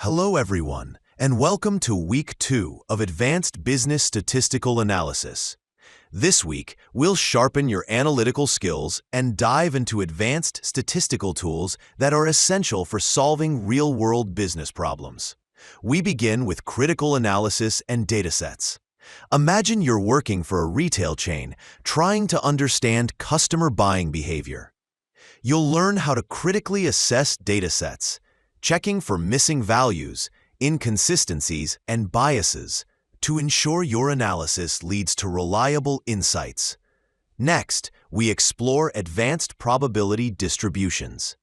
Hello everyone, and welcome to Week 2 of Advanced Business Statistical Analysis. This week, we'll sharpen your analytical skills and dive into advanced statistical tools that are essential for solving real-world business problems. We begin with critical analysis and datasets. Imagine you're working for a retail chain, trying to understand customer buying behavior. You'll learn how to critically assess datasets, checking for missing values, inconsistencies, and biases to ensure your analysis leads to reliable insights. Next, we explore advanced probability distributions.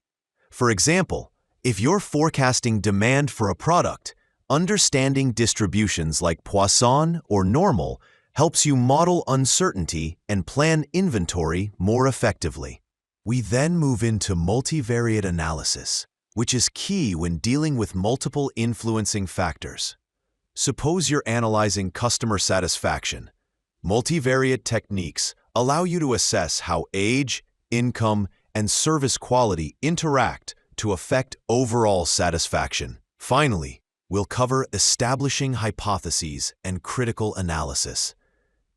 For example, if you're forecasting demand for a product, understanding distributions like Poisson or normal helps you model uncertainty and plan inventory more effectively. We then move into multivariate analysis, which is key when dealing with multiple influencing factors. Suppose you're analyzing customer satisfaction. Multivariate techniques allow you to assess how age, income, and service quality interact to affect overall satisfaction. Finally, we'll cover establishing hypotheses and critical analysis.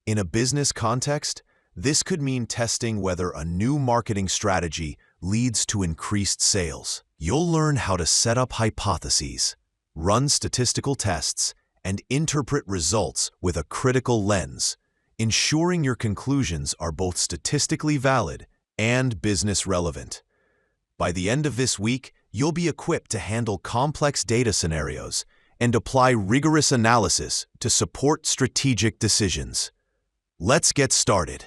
In a business context, this could mean testing whether a new marketing strategy leads to increased sales. You'll learn how to set up hypotheses, run statistical tests, and interpret results with a critical lens, ensuring your conclusions are both statistically valid and business relevant. By the end of this week, you'll be equipped to handle complex data scenarios and apply rigorous analysis to support strategic decisions. Let's get started.